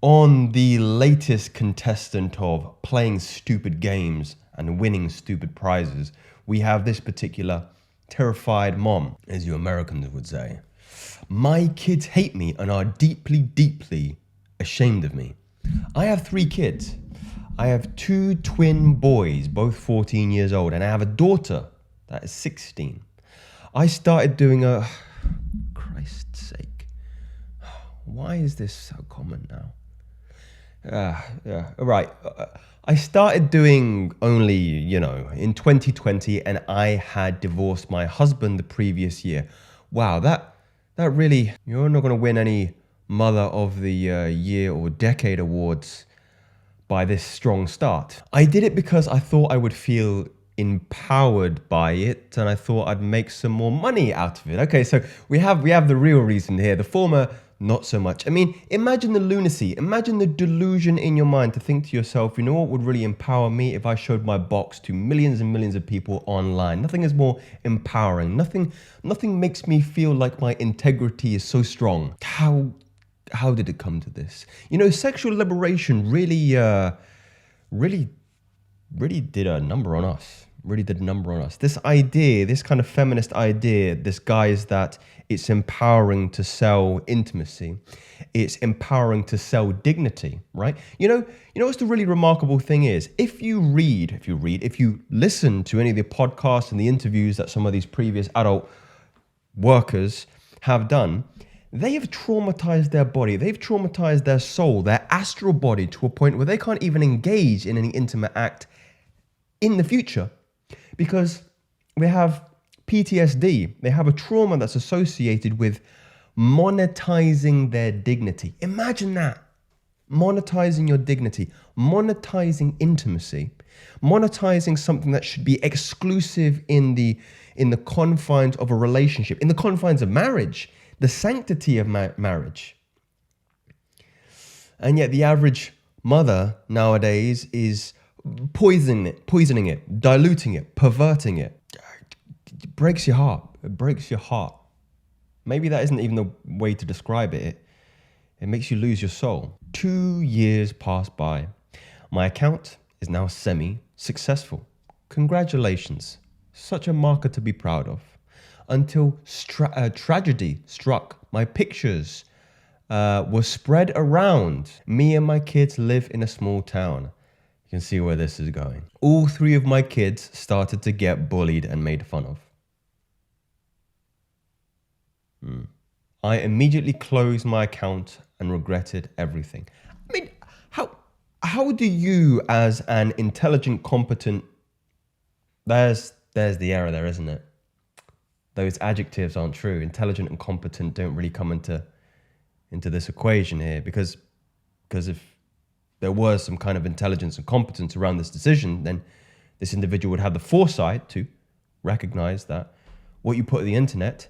On the latest contestant of playing stupid games and winning stupid prizes, we have this particular terrified mom, as you Americans would say. My kids hate me and are deeply, deeply ashamed of me. I have 3 kids. I have 2 twin boys, both 14 years old, and I have a daughter that is 16. I started doing Christ's sake. Why is this so common now? Right. I started doing only, in 2020, and I had divorced my husband the previous year. Wow, that really, you're not going to win any Mother of the Year or Decade awards by this strong start. I did it because I thought I would feel empowered by it, and I thought I'd make some more money out of it. Okay, so we have the real reason here. The former, not so much. I mean, imagine the lunacy, imagine the delusion in your mind to think to yourself, you know what would really empower me if I showed my box to millions and millions of people online. Nothing is more empowering. Nothing makes me feel like my integrity is so strong. How did it come to this? Sexual liberation really did a number on us. This idea, this kind of feminist idea, disguised that it's empowering to sell intimacy. It's empowering to sell dignity, right? You know what's the really remarkable thing is? If you listen to any of the podcasts and the interviews that some of these previous adult workers have done, they have traumatized their body. They've traumatized their soul, their astral body, to a point where they can't even engage in any intimate act in the future, because they have PTSD. They have a trauma that's associated with monetizing their dignity. Imagine that. Monetizing your dignity, monetizing intimacy, monetizing something that should be exclusive in the confines of a relationship, in the confines of marriage, the sanctity of marriage. And yet the average mother nowadays is poisoning it, diluting it, perverting it. It breaks your heart. It breaks your heart. Maybe that isn't even the way to describe it. It makes you lose your soul. 2 years pass by. My account is now semi-successful. Congratulations. Such a marker to be proud of. Until tragedy struck. My pictures were spread around. Me and my kids live in a small town. You can see where this is going. All 3 of my kids started to get bullied and made fun of. I immediately closed my account and regretted everything. I mean, how do you, as an intelligent, competent... There's the error there, isn't it? Those adjectives aren't true. Intelligent and competent don't really come into this equation here, because if there was some kind of intelligence and competence around this decision, then this individual would have the foresight to recognize that what you put on the internet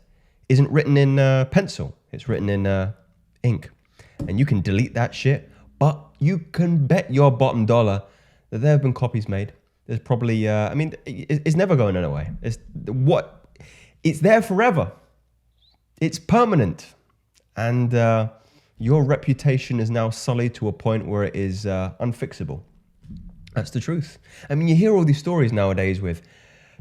isn't written in pencil. It's written in ink. And you can delete that shit, but you can bet your bottom dollar that there have been copies made. There's probably, it's never going anywhere. It's there forever. It's permanent. And your reputation is now sullied to a point where it is unfixable. That's the truth. I mean, you hear all these stories nowadays with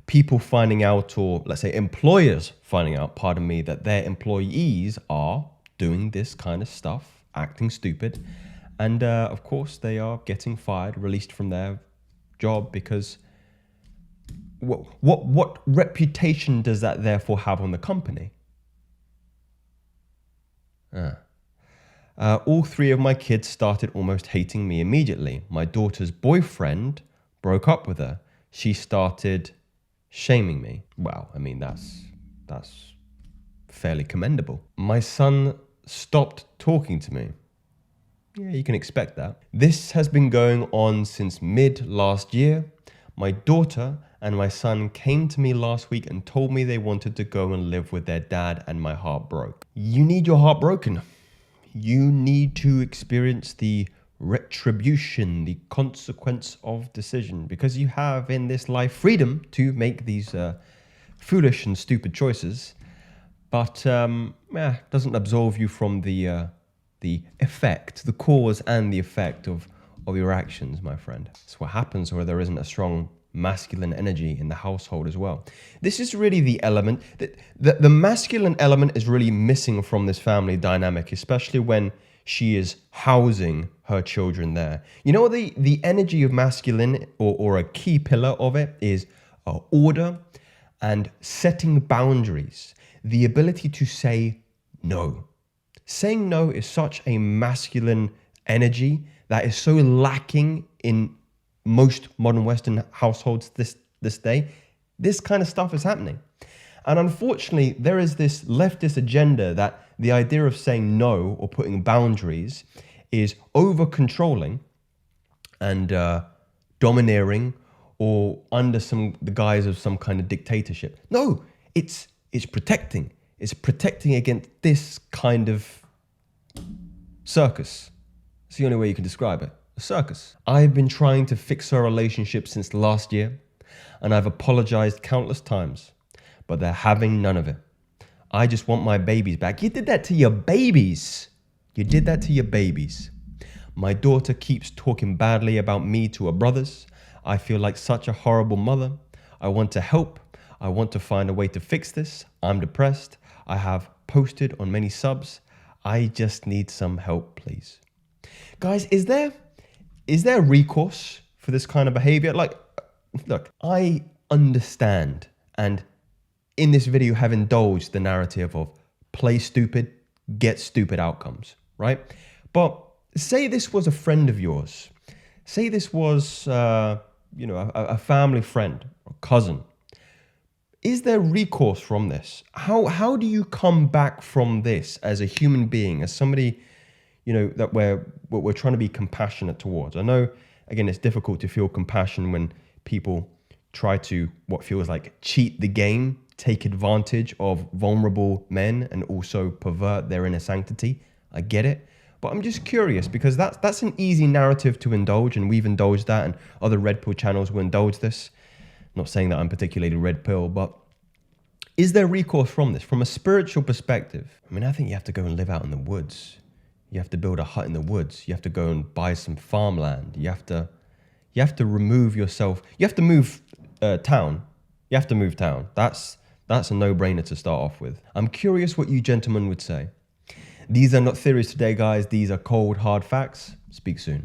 people finding out, or let's say employers finding out, that their employees are doing this kind of stuff, acting stupid. And of course, they are getting fired, released from their job, because what reputation does that therefore have on the company? All 3 of my kids started almost hating me immediately. My daughter's boyfriend broke up with her. She started shaming me. Wow, I mean, that's fairly commendable. My son stopped talking to me. Yeah, you can expect that. This has been going on since mid last year. My daughter and my son came to me last week and told me they wanted to go and live with their dad, and my heart broke. You need your heart broken. You need to experience the retribution, the consequence of decision, because you have in this life freedom to make these foolish and stupid choices, but doesn't absolve you from the the effect, the cause and the effect of your actions, my friend. It's what happens where there isn't a strong masculine energy in the household as well. This is really the element that the masculine element is really missing from this family dynamic, especially when she is housing her children there. You know, the energy of masculine or a key pillar of it is order and setting boundaries, the ability to say no. Saying no is such a masculine energy that is so lacking in most modern Western households this day. This kind of stuff is happening. And unfortunately, there is this leftist agenda that the idea of saying no or putting boundaries is over-controlling and domineering or under the guise of some kind of dictatorship. No, it's protecting. It's protecting against this kind of circus. It's the only way you can describe it. A circus. I've been trying to fix our relationship since last year, and I've apologized countless times, but they're having none of it. I just want my babies back. You did that to your babies. You did that to your babies. My daughter keeps talking badly about me to her brothers. I feel like such a horrible mother. I want to help. I want to find a way to fix this. I'm depressed. I have posted on many subs. I just need some help, please. Guys, is there recourse for this kind of behavior? Like, look, I understand, and in this video have indulged the narrative of play stupid, get stupid outcomes, right? But say this was a friend of yours. Say this was, a family friend or cousin. Is there recourse from this? How do you come back from this as a human being, as somebody, that we're trying to be compassionate towards? I know, again, it's difficult to feel compassion when people try to, what feels like, cheat the game, take advantage of vulnerable men and also pervert their inner sanctity. I get it. But I'm just curious because that's an easy narrative to indulge, and we've indulged that, and other red pill channels will indulge this. Not saying that I'm particularly red pill, but is there recourse from this? From a spiritual perspective, I mean, I think you have to go and live out in the woods. You have to build a hut in the woods. You have to go and buy some farmland. You have to remove yourself. You have to move town. You have to move town. That's a no-brainer to start off with. I'm curious what you gentlemen would say. These are not theories today, guys. These are cold, hard facts. Speak soon.